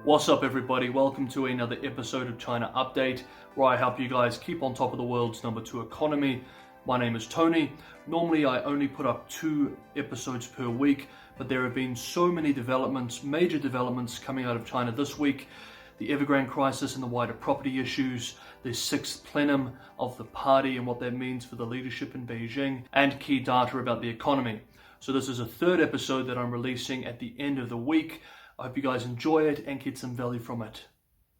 What's up everybody, welcome to another episode of China Update, where I help you guys keep on top of the world's #2 economy. My name is Tony. Normally I only put up 2 episodes per week, but there have been so many developments, major developments coming out of China this week. The Evergrande crisis and the wider property issues, the 6th Plenum of the party and what that means for the leadership in Beijing, and key data about the economy. So this is a 3rd episode that I'm releasing at the end of the week. I hope you guys enjoy it and get some value from it.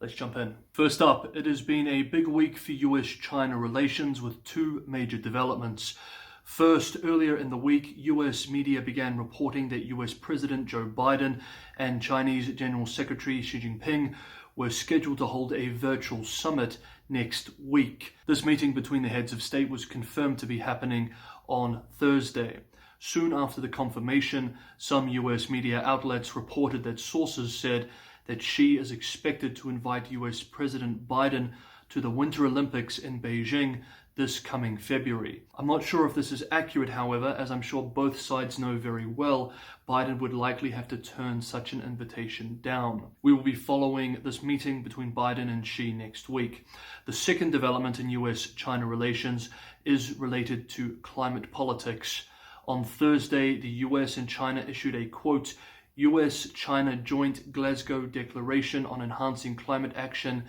Let's jump in. First up, it has been a big week for US-China relations with 2 major developments. First, earlier in the week, US media began reporting that US President Joe Biden and Chinese General Secretary Xi Jinping were scheduled to hold a virtual summit next week. This meeting between the heads of state was confirmed to be happening on Thursday. Soon after the confirmation, some US media outlets reported that sources said that Xi is expected to invite US President Biden to the Winter Olympics in Beijing this coming February. I'm not sure if this is accurate, however, as I'm sure both sides know very well, Biden would likely have to turn such an invitation down. We will be following this meeting between Biden and Xi next week. The second development in US-China relations is related to climate politics. On Thursday, the US and China issued a, quote, US-China Joint Glasgow Declaration on Enhancing Climate Action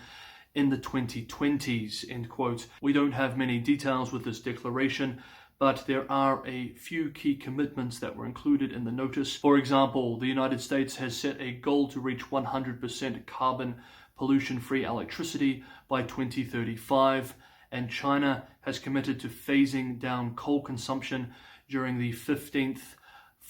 in the 2020s, end quote. We don't have many details with this declaration, but there are a few key commitments that were included in the notice. For example, the United States has set a goal to reach 100% carbon pollution-free electricity by 2035, and China has committed to phasing down coal consumption during the 15th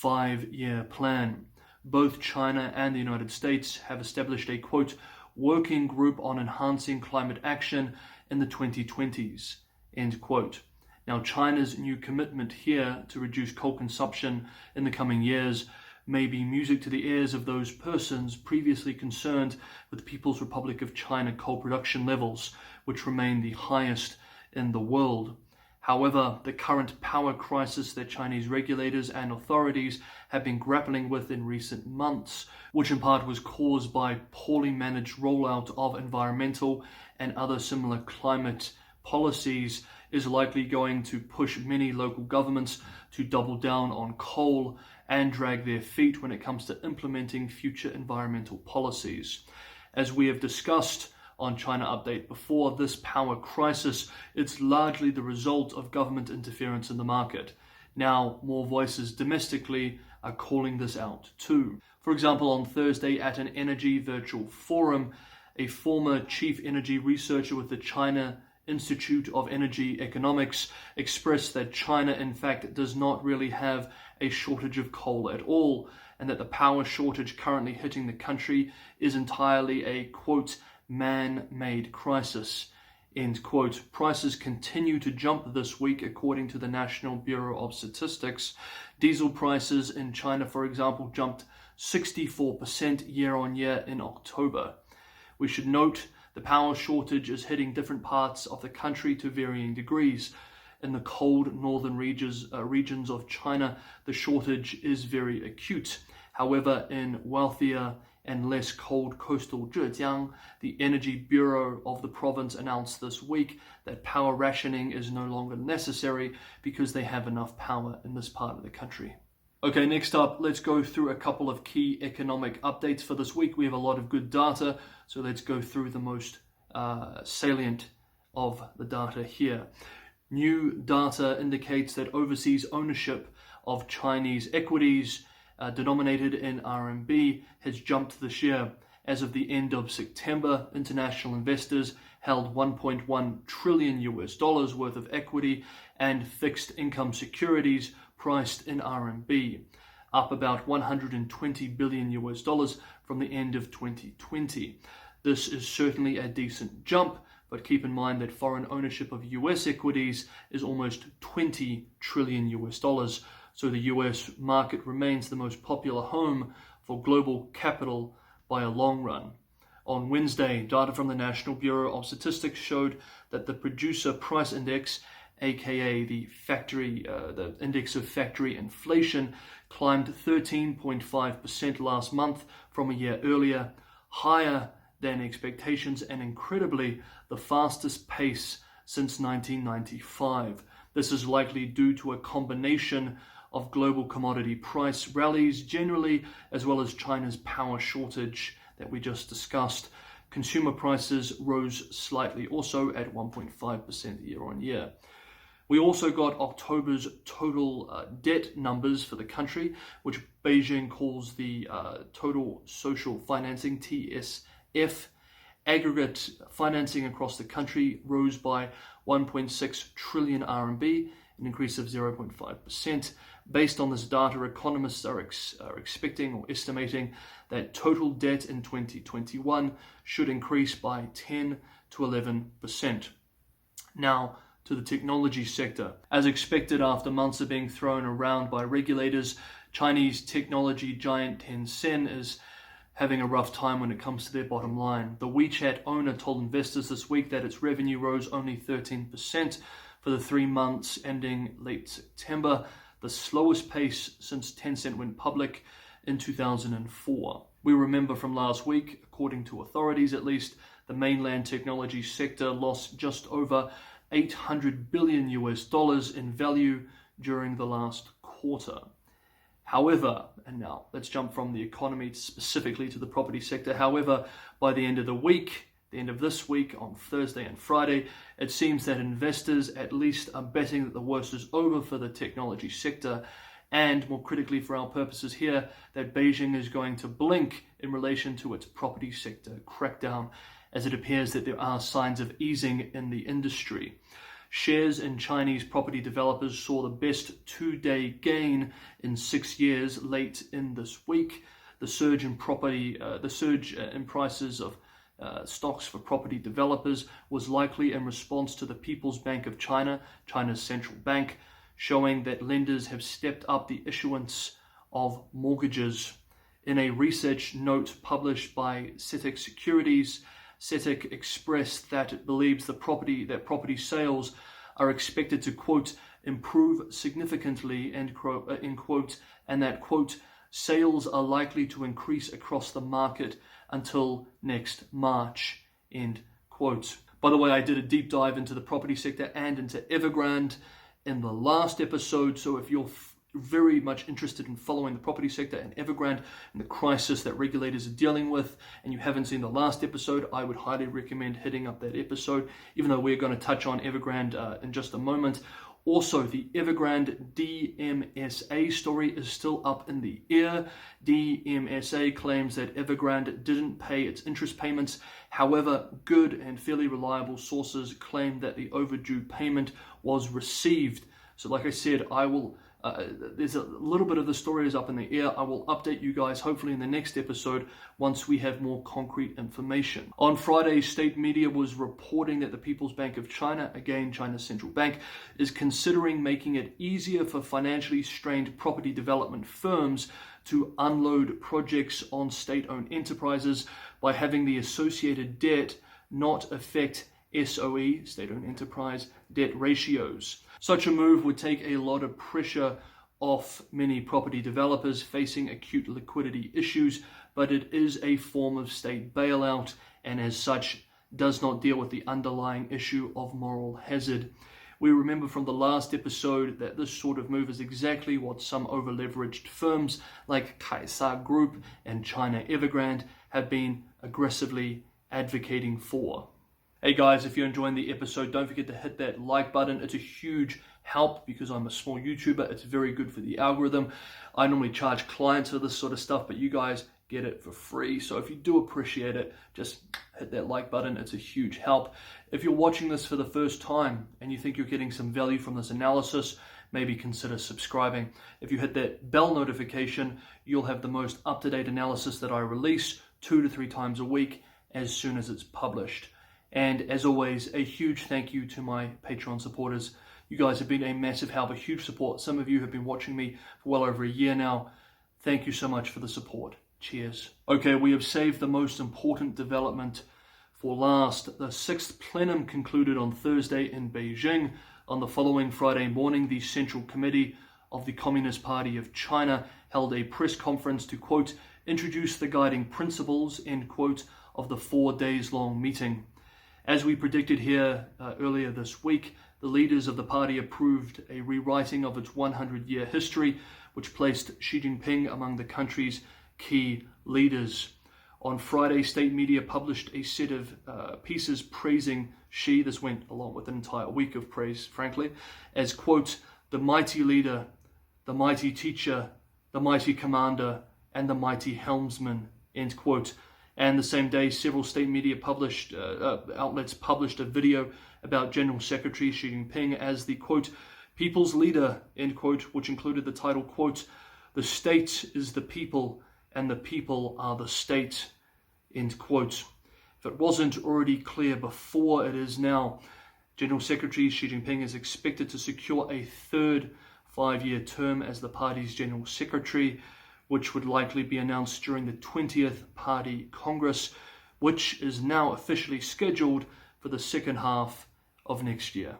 5-year plan. Both China and the United States have established a, quote, working group on enhancing climate action in the 2020s, end quote. Now, China's new commitment here to reduce coal consumption in the coming years may be music to the ears of those persons previously concerned with the People's Republic of China coal production levels, which remain the highest in the world. However, the current power crisis that Chinese regulators and authorities have been grappling with in recent months, which in part was caused by poorly managed rollout of environmental and other similar climate policies, is likely going to push many local governments to double down on coal and drag their feet when it comes to implementing future environmental policies. As we have discussed on China Update before, this power crisis, it's largely the result of government interference in the market. Now, more voices domestically are calling this out too. For example, on Thursday at an energy virtual forum, a former chief energy researcher with the China Institute of Energy Economics expressed that China, in fact, does not really have a shortage of coal at all, and that the power shortage currently hitting the country is entirely a, quote, man-made crisis, end quote. Prices continue to jump this week according to the National Bureau of Statistics. Diesel prices in China, for example, jumped 64% year on year in October. We should note the power shortage is hitting different parts of the country to varying degrees. In the cold northern regions of China, the shortage is very acute. However, in wealthier and less cold coastal Zhejiang, the Energy Bureau of the province announced this week that power rationing is no longer necessary because they have enough power in this part of the country. Okay, next up, let's go through a couple of key economic updates for this week. We have a lot of good data, so let's go through the most salient of the data here. New data indicates that overseas ownership of Chinese equities denominated in RMB has jumped this year. As of the end of September, international investors held $1.1 trillion worth of equity and fixed income securities priced in RMB, up about $120 billion from the end of 2020. This is certainly a decent jump, but keep in mind that foreign ownership of US equities is almost $20 trillion. So the US market remains the most popular home for global capital by a long run. On Wednesday, data from the National Bureau of Statistics showed that the Producer Price Index, aka the index of factory inflation, climbed 13.5% last month from a year earlier, higher than expectations and incredibly the fastest pace since 1995. This is likely due to a combination of global commodity price rallies generally, as well as China's power shortage that we just discussed. Consumer prices rose slightly also at 1.5% year on year. We also got October's total debt numbers for the country, which Beijing calls the total social financing, TSF. Aggregate financing across the country rose by 1.6 trillion RMB, an increase of 0.5%. Based on this data, economists are expecting or estimating that total debt in 2021 should increase by 10 to 11%. Now, to the technology sector. As expected, after months of being thrown around by regulators, Chinese technology giant Tencent is having a rough time when it comes to their bottom line. The WeChat owner told investors this week that its revenue rose only 13% for the 3 months ending late September, the slowest pace since Tencent went public in 2004. We remember from last week, according to authorities at least, the mainland technology sector lost just over $800 billion in value during the last quarter. However, and now let's jump from the economy specifically to the property sector. However, by the end of this week, on Thursday and Friday, it seems that investors at least are betting that the worst is over for the technology sector, and more critically for our purposes here, that Beijing is going to blink in relation to its property sector crackdown, as it appears that there are signs of easing in the industry. Shares in Chinese property developers saw the best 2-day gain in 6 years late in this week. The surge in prices of stocks for property developers was likely in response to the People's Bank of China, China's central bank, showing that lenders have stepped up the issuance of mortgages. In a research note published by CITIC Securities, CITIC expressed that it believes that property sales are expected to, quote, improve significantly, end quote, and that, quote, sales are likely to increase across the market until next March, end quote. By the way, I did a deep dive into the property sector and into Evergrande in the last episode, so if you're very much interested in following the property sector and Evergrande and the crisis that regulators are dealing with, and you haven't seen the last episode, I would highly recommend hitting up that episode, even though we're going to touch on Evergrande in just a moment. Also, the Evergrande DMSA story is still up in the air. DMSA claims that Evergrande didn't pay its interest payments. However, good and fairly reliable sources claim that the overdue payment was received. So like I said, there's a little bit of the story is up in the air. I will update you guys hopefully in the next episode once we have more concrete information. On Friday, state media was reporting that the People's Bank of China, again China's central bank, is considering making it easier for financially strained property development firms to unload projects on state-owned enterprises by having the associated debt not affect SOE, state-owned enterprise, debt ratios. Such a move would take a lot of pressure off many property developers facing acute liquidity issues, but it is a form of state bailout and as such does not deal with the underlying issue of moral hazard. We remember from the last episode that this sort of move is exactly what some over-leveraged firms like Kaisa Group and China Evergrande have been aggressively advocating for. Hey guys, if you're enjoying the episode, don't forget to hit that like button. It's a huge help because I'm a small YouTuber. It's very good for the algorithm. I normally charge clients for this sort of stuff, but you guys get it for free. So if you do appreciate it, just hit that like button. It's a huge help. If you're watching this for the first time and you think you're getting some value from this analysis, maybe consider subscribing. If you hit that bell notification, you'll have the most up-to-date analysis that I release 2 to 3 times a week as soon as it's published. And as always, a huge thank you to my Patreon supporters. You guys have been a massive help, a huge support. Some of you have been watching me for well over a year now. Thank you so much for the support. Cheers. Okay, we have saved the most important development for last. The 6th Plenum concluded on Thursday in Beijing. On the following Friday morning, the Central Committee of the Communist Party of China held a press conference to, quote, introduce the guiding principles, end quote, of the 4 days long meeting. As we predicted here earlier this week, the leaders of the party approved a rewriting of its 100-year history, which placed Xi Jinping among the country's key leaders. On Friday, state media published a set of pieces praising Xi. This went along with an entire week of praise, frankly, as, quote, the mighty leader, the mighty teacher, the mighty commander, and the mighty helmsman, end quote. And the same day, several state media outlets published a video about General Secretary Xi Jinping as the, quote, people's leader, end quote, which included the title, quote, the state is the people and the people are the state, end quote. If it wasn't already clear before, it is now. General Secretary Xi Jinping is expected to secure a third 5-year term as the party's General Secretary, which would likely be announced during the 20th Party Congress, which is now officially scheduled for the second half of next year.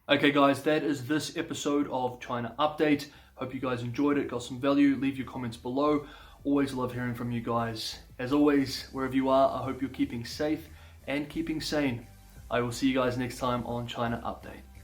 Okay guys, that is this episode of China Update. Hope you guys enjoyed it, got some value. Leave your comments below. Always love hearing from you guys. As always, wherever you are, I hope you're keeping safe and keeping sane. I will see you guys next time on China Update.